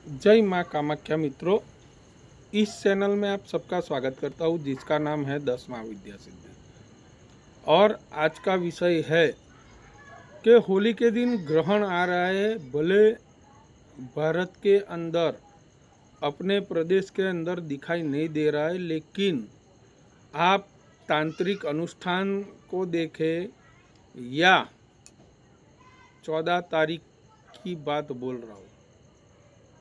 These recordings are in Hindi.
जय माँ कामाख्या मित्रों, इस चैनल में आप सबका स्वागत करता हूँ जिसका नाम है 10 महाविद्या सिद्धि। और आज का विषय है कि होली के दिन ग्रहण आ रहा है। भले भारत के अंदर अपने प्रदेश के अंदर दिखाई नहीं दे रहा है, लेकिन आप तांत्रिक अनुष्ठान को देखें या 14 तारीख की बात बोल रहा हूँ,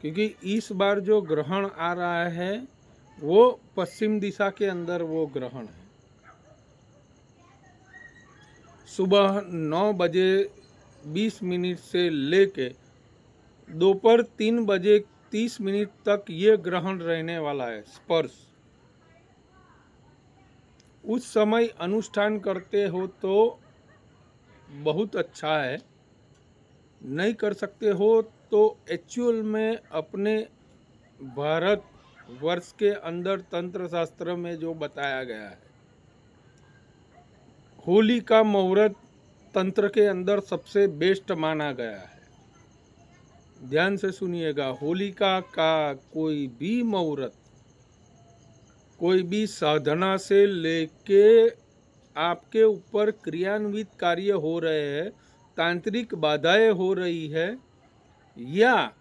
क्योंकि इस बार जो ग्रहण आ रहा है वो पश्चिम दिशा के अंदर वो ग्रहण है। सुबह 9 बजे 20 मिनट से लेके दोपहर 3 बजे 30 मिनट तक ये ग्रहण रहने वाला है। स्पर्श उस समय अनुष्ठान करते हो तो बहुत अच्छा है, नहीं कर सकते हो तो एक्चुअल में अपने भारत वर्ष के अंदर तंत्र शास्त्र में जो बताया गया है, होली का मुहूर्त तंत्र के अंदर सबसे बेस्ट माना गया है। ध्यान से सुनिएगा, होलिका का कोई भी मुहूर्त, कोई भी साधना से लेके आपके ऊपर क्रियान्वित कार्य हो रहे हैं, तांत्रिक बाधाएं हो रही है, या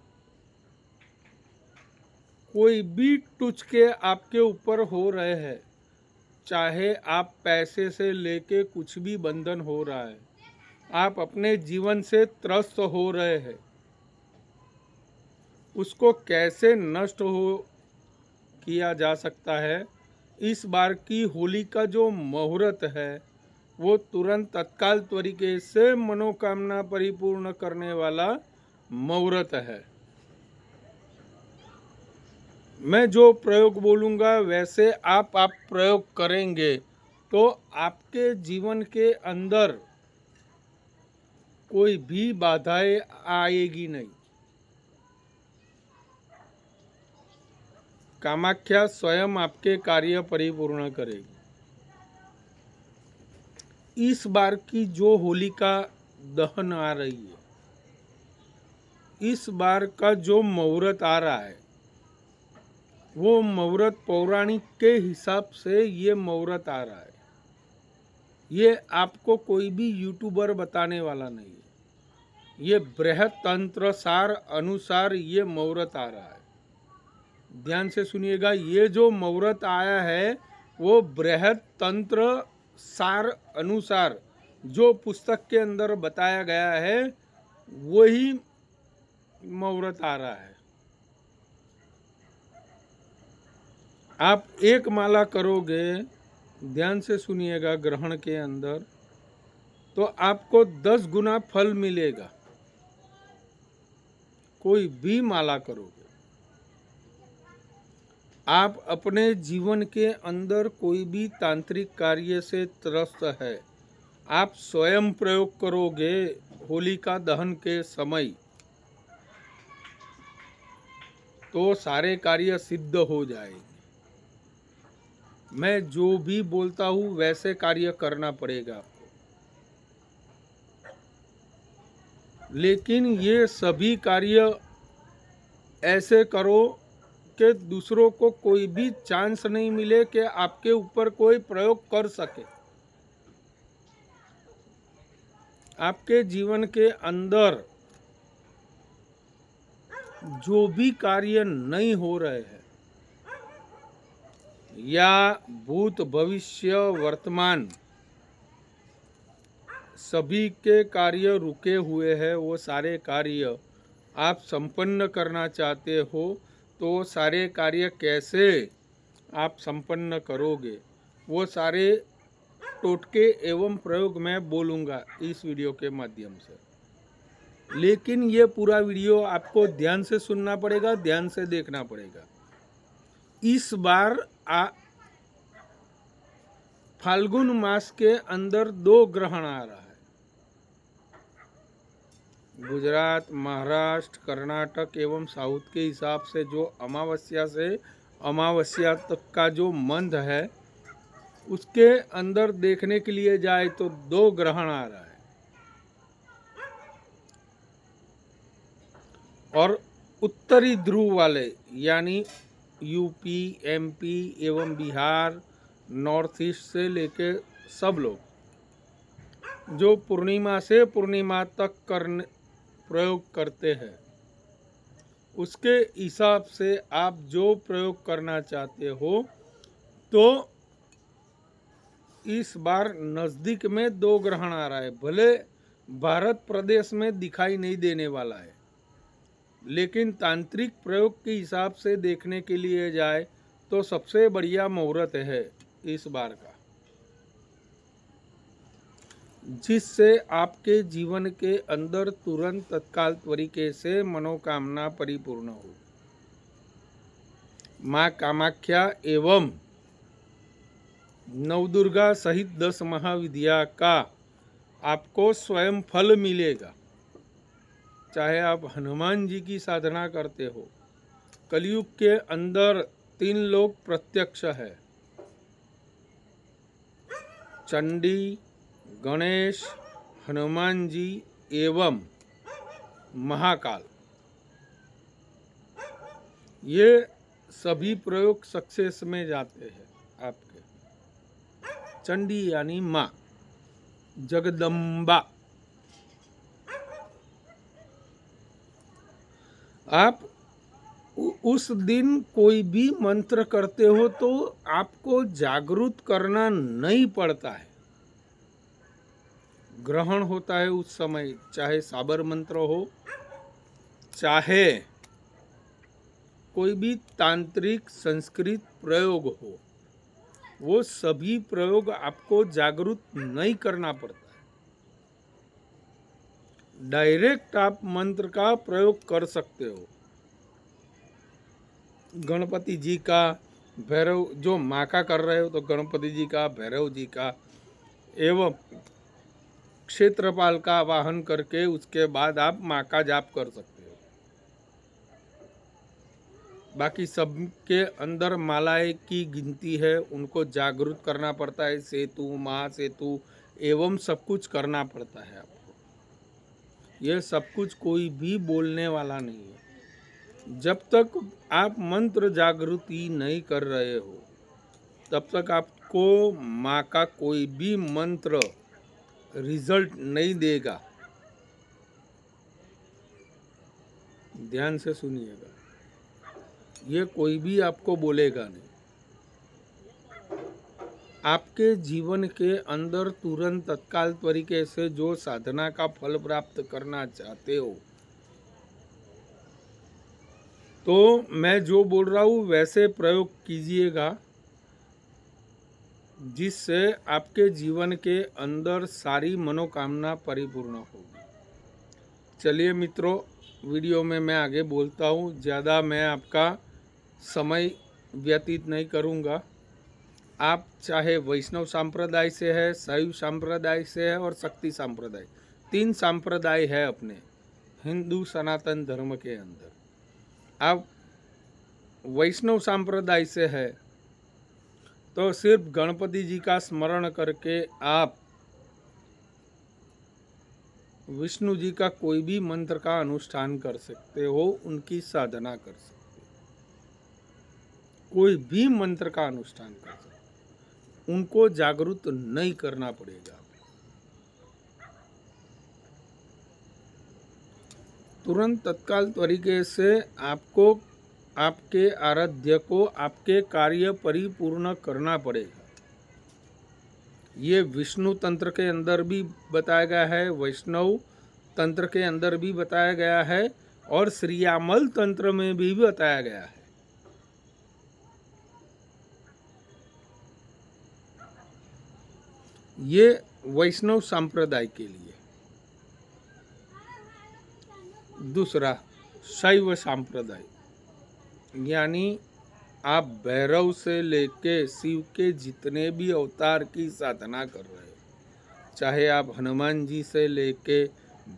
कोई भी टुचके आपके ऊपर हो रहे हैं, चाहे आप पैसे से लेके कुछ भी बंधन हो रहा है, आप अपने जीवन से त्रस्त हो रहे हैं, उसको कैसे नष्ट हो किया जा सकता है। इस बार की होली का जो मुहूर्त है वो तुरंत तत्काल तरीके से मनोकामना परिपूर्ण करने वाला मुहूर्त है। मैं जो प्रयोग बोलूँगा वैसे आप प्रयोग करेंगे तो आपके जीवन के अंदर कोई भी बाधाएं आएगी नहीं। कामाख्या स्वयं आपके कार्य परिपूर्ण करेगी। इस बार की जो होलिका दहन आ रही है, इस बार का जो मुहूर्त आ रहा है, वो मुहूर्त पौराणिक के हिसाब से ये मुहूर्त आ रहा है। ये आपको कोई भी यूट्यूबर बताने वाला नहीं है, ये बृहत तंत्र सार अनुसार ये मुहूर्त आ रहा है। ध्यान से सुनिएगा, ये जो मुहूर्त आया है वो बृहत तंत्र सार अनुसार जो पुस्तक के अंदर बताया गया है वही मुहूर्त आ रहा है। आप एक माला करोगे, ध्यान से सुनिएगा, ग्रहण के अंदर तो आपको 10 गुना फल मिलेगा। कोई भी माला करोगे, आप अपने जीवन के अंदर कोई भी तांत्रिक कार्य से त्रस्त है, आप स्वयं प्रयोग करोगे होलिका दहन के समय तो सारे कार्य सिद्ध हो जाएंगे। मैं जो भी बोलता हूँ वैसे कार्य करना पड़ेगा आपको, लेकिन ये सभी कार्य ऐसे करो कि दूसरों को कोई भी चांस नहीं मिले कि आपके ऊपर कोई प्रयोग कर सके। आपके जीवन के अंदर जो भी कार्य नहीं हो रहे हैं या भूत भविष्य वर्तमान सभी के कार्य रुके हुए हैं, वो सारे कार्य आप संपन्न करना चाहते हो तो सारे कार्य कैसे आप संपन्न करोगे, वो सारे टोटके एवं प्रयोग मैं बोलूँगा इस वीडियो के माध्यम से। लेकिन ये पूरा वीडियो आपको ध्यान से सुनना पड़ेगा, ध्यान से देखना पड़ेगा। इस बार फाल्गुन मास के अंदर 2 ग्रहण आ रहा है। गुजरात, महाराष्ट्र, कर्नाटक एवं साउथ के हिसाब से जो अमावस्या से अमावस्या तक का जो मंथ है उसके अंदर देखने के लिए जाए तो 2 ग्रहण आ रहा है। और उत्तरी ध्रुव वाले यानी यूपी, एमपी एवं बिहार, नॉर्थ ईस्ट से लेके सब लोग जो पूर्णिमा से पूर्णिमा तक करने प्रयोग करते हैं, उसके हिसाब से आप जो प्रयोग करना चाहते हो, तो इस बार नज़दीक में 2 ग्रहण आ रहा है। भले भारत प्रदेश में दिखाई नहीं देने वाला है, लेकिन तांत्रिक प्रयोग के हिसाब से देखने के लिए जाए तो सबसे बढ़िया मुहूर्त है इस बार का, जिससे आपके जीवन के अंदर तुरंत तत्काल तरीके से मनोकामना परिपूर्ण हो। माँ कामाख्या एवं नवदुर्गा सहित 10 महाविद्या का आपको स्वयं फल मिलेगा। चाहे आप हनुमान जी की साधना करते हो, कलयुग के अंदर 3 लोग प्रत्यक्ष है, चंडी, गणेश, हनुमान जी एवं महाकाल। ये सभी प्रयोग सक्सेस में जाते हैं आपके। चंडी यानी माँ जगदम्बा। आप उस दिन कोई भी मंत्र करते हो तो आपको जागरूक करना नहीं पड़ता है। ग्रहण होता है उस समय, चाहे साबर मंत्र हो, चाहे कोई भी तांत्रिक संस्कृत प्रयोग हो, वो सभी प्रयोग आपको जागरूक नहीं करना पड़ता है। डायरेक्ट आप मंत्र का प्रयोग कर सकते हो। गणपति जी का, भैरव जो माँ का कर रहे हो तो गणपति जी का, भैरव जी का एवं क्षेत्रपाल का वाहन करके उसके बाद आप माँ का जाप कर सकते हो। बाकी सबके अंदर मालाएं की गिनती है, उनको जागरूक करना पड़ता है। सेतु, महासेतु एवं सब कुछ करना पड़ता है आपको। यह सब कुछ कोई भी बोलने वाला नहीं है। जब तक आप मंत्र जागृति नहीं कर रहे हो, तब तक आपको माँ का कोई भी मंत्र रिजल्ट नहीं देगा। ध्यान से सुनिएगा, ये कोई भी आपको बोलेगा नहीं। आपके जीवन के अंदर तुरंत तत्काल तरीके से जो साधना का फल प्राप्त करना चाहते हो, तो मैं जो बोल रहा हूँ वैसे प्रयोग कीजिएगा, जिससे आपके जीवन के अंदर सारी मनोकामना परिपूर्ण होगी। चलिए मित्रों, वीडियो में मैं आगे बोलता हूँ। ज़्यादा मैं आपका समय व्यतीत नहीं करूँगा। आप चाहे वैष्णव संप्रदाय से है, शैव संप्रदाय से है और शक्ति संप्रदाय, 3 संप्रदाय है अपने हिंदू सनातन धर्म के अंदर। आप वैष्णव संप्रदाय से है तो सिर्फ गणपति जी का स्मरण करके आप विष्णु जी का कोई भी मंत्र का अनुष्ठान कर सकते हो, उनकी साधना कर सकते हो, कोई भी मंत्र का अनुष्ठान कर सकते हो, उनको जागरूक नहीं करना पड़ेगा। तुरंत तत्काल तरीके से आपको आपके आराध्य को आपके कार्य परिपूर्ण करना पड़ेगा। ये विष्णु तंत्र के अंदर भी बताया गया है, वैष्णव तंत्र के अंदर भी बताया गया है और श्रीयामल तंत्र में भी बताया गया है। ये वैष्णव संप्रदाय के लिए। दूसरा, शैव संप्रदाय, यानी आप भैरव से लेके शिव के जितने भी अवतार की साधना कर रहे हो, चाहे आप हनुमान जी से लेके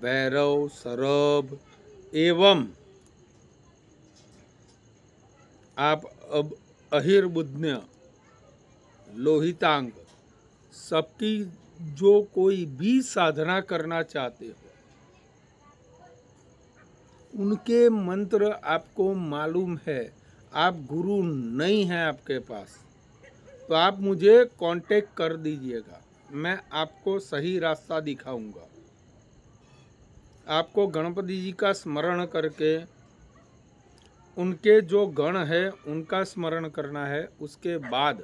भैरव, सरभ एवं आप अब अहिर्बुद्ध, लोहितांग, सबकी जो कोई भी साधना करना चाहते हो, उनके मंत्र आपको मालूम है, आप गुरु नहीं हैं आपके पास, तो आप मुझे कांटेक्ट कर दीजिएगा, मैं आपको सही रास्ता दिखाऊंगा। आपको गणपति जी का स्मरण करके उनके जो गण है उनका स्मरण करना है। उसके बाद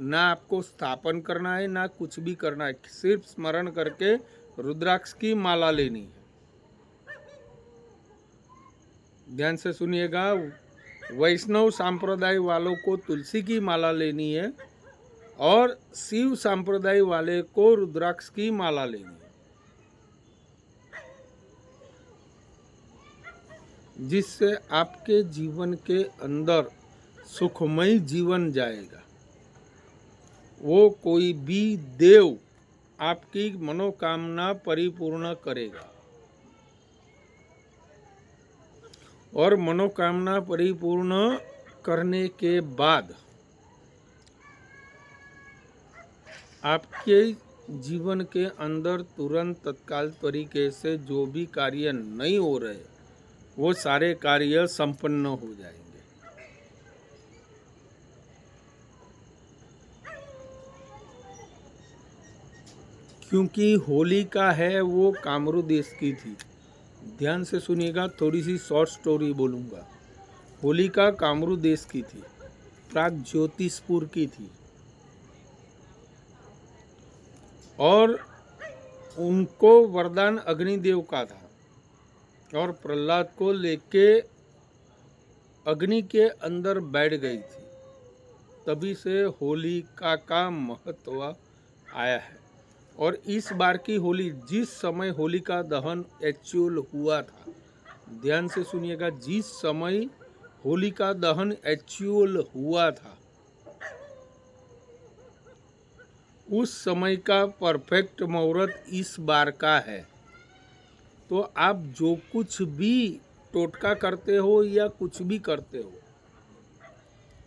ना आपको स्थापन करना है ना कुछ भी करना है, सिर्फ स्मरण करके रुद्राक्ष की माला लेनी है। ध्यान से सुनिएगा, वैष्णव संप्रदाय वालों को तुलसी की माला लेनी है और शिव संप्रदाय वाले को रुद्राक्ष की माला लेनी है, जिससे आपके जीवन के अंदर सुखमय जीवन जाएगा। वो कोई भी देव आपकी मनोकामना परिपूर्ण करेगा और मनोकामना परिपूर्ण करने के बाद आपके जीवन के अंदर तुरंत तत्काल तरीके से जो भी कार्य नहीं हो रहे वो सारे कार्य संपन्न हो जाएंगे। क्योंकि होलिका है वो कामरू देश की थी। ध्यान से सुनिएगा, थोड़ी सी शॉर्ट स्टोरी बोलूँगा। होलिका कामरू देश की थी, प्राग ज्योतिषपुर की थी और उनको वरदान अग्निदेव का था और प्रहलाद को लेके अग्नि के अंदर बैठ गई थी। तभी से होलिका का महत्व आया है। और इस बार की होली, जिस समय होलिका दहन एक्चुअल हुआ था, ध्यान से सुनिएगा, जिस समय होलिका दहन एक्चुअल हुआ था उस समय का परफेक्ट मुहूर्त इस बार का है। तो आप जो कुछ भी टोटका करते हो या कुछ भी करते हो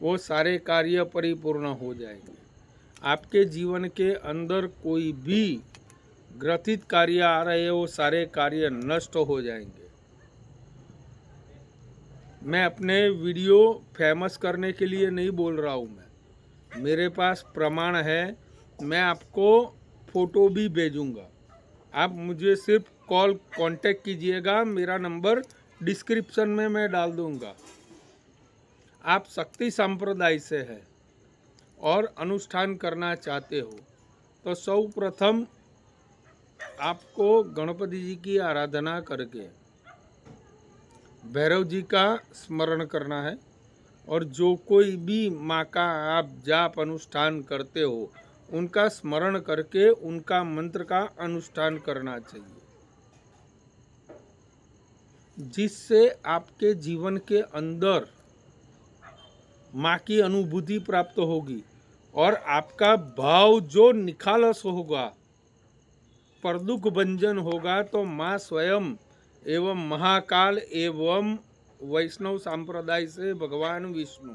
वो सारे कार्य परिपूर्ण हो जाएंगे। आपके जीवन के अंदर कोई भी ग्रथित कार्य आ रहे हैं वो सारे कार्य नष्ट हो जाएंगे। मैं अपने वीडियो फेमस करने के लिए नहीं बोल रहा हूँ, मेरे पास प्रमाण है, मैं आपको फोटो भी भेजूंगा। आप मुझे सिर्फ कॉल कांटेक्ट कीजिएगा, मेरा नंबर डिस्क्रिप्शन में मैं डाल दूंगा। आप शक्ति संप्रदाय से है और अनुष्ठान करना चाहते हो तो सर्वप्रथम आपको गणपति जी की आराधना करके भैरव जी का स्मरण करना है और जो कोई भी माँ का आप जाप अनुष्ठान करते हो उनका स्मरण करके उनका मंत्र का अनुष्ठान करना चाहिए, जिससे आपके जीवन के अंदर माँ की अनुभूति प्राप्त होगी और आपका भाव जो निखालस होगा, परदुख भंजन होगा, तो माँ स्वयं एवं महाकाल एवं वैष्णव संप्रदाय से भगवान विष्णु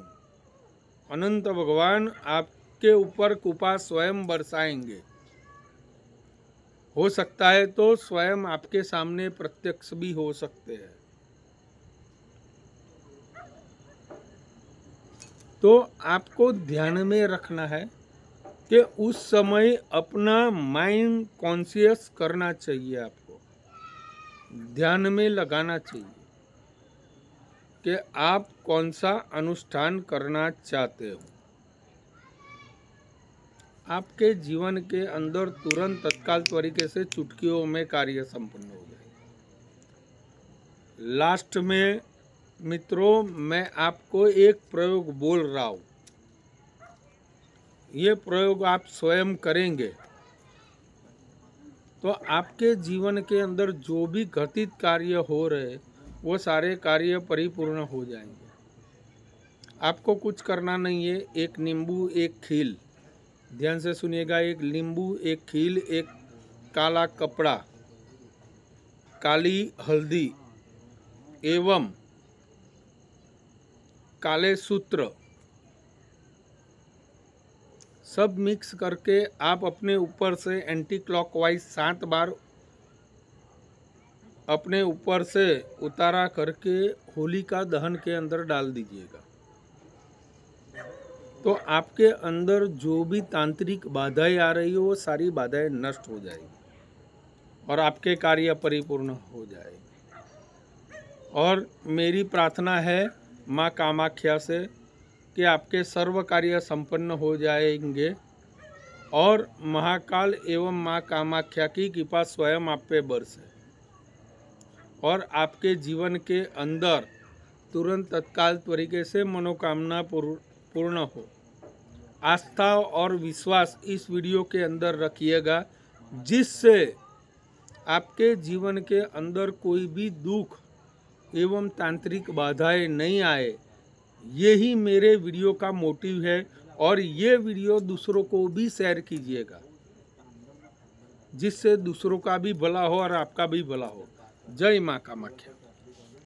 अनंत भगवान आपके ऊपर कृपा स्वयं बरसाएंगे। हो सकता है तो स्वयं आपके सामने प्रत्यक्ष भी हो सकते हैं। तो आपको ध्यान में रखना है कि उस समय अपना माइंड कॉन्शियस करना चाहिए, आपको ध्यान में लगाना चाहिए कि आप कौन सा अनुष्ठान करना चाहते हो। आपके जीवन के अंदर तुरंत तत्काल तरीके से चुटकियों में कार्य संपन्न हो जाए। लास्ट में मित्रों, मैं आपको एक प्रयोग बोल रहा हूँ, ये प्रयोग आप स्वयं करेंगे तो आपके जीवन के अंदर जो भी घटित कार्य हो रहे वो सारे कार्य परिपूर्ण हो जाएंगे। आपको कुछ करना नहीं है, एक नींबू एक खील, ध्यान से सुनिएगा, एक नींबू एक खील, एक काला कपड़ा, काली हल्दी एवं काले सूत्र सब मिक्स करके आप अपने ऊपर से एंटी क्लॉकवाइज 7 बार अपने ऊपर से उतारा करके होलिका दहन के अंदर डाल दीजिएगा। तो आपके अंदर जो भी तांत्रिक बाधाएं आ रही हो वो सारी बाधाएं नष्ट हो जाएगी और आपके कार्य परिपूर्ण हो जाएंगे। और मेरी प्रार्थना है माँ कामाख्या से कि आपके सर्व कार्य संपन्न हो जाएंगे और महाकाल एवं माँ कामाख्या की कृपा स्वयं आप पे बरसे और आपके जीवन के अंदर तुरंत तत्काल तरीके से मनोकामना पूर्ण हो। आस्था और विश्वास इस वीडियो के अंदर रखिएगा, जिससे आपके जीवन के अंदर कोई भी दुख एवं तांत्रिक बाधाएं नहीं आए। यही मेरे वीडियो का मोटिव है और ये वीडियो दूसरों को भी शेयर कीजिएगा, जिससे दूसरों का भी भला हो और आपका भी भला हो। जय माँ कामाख्या।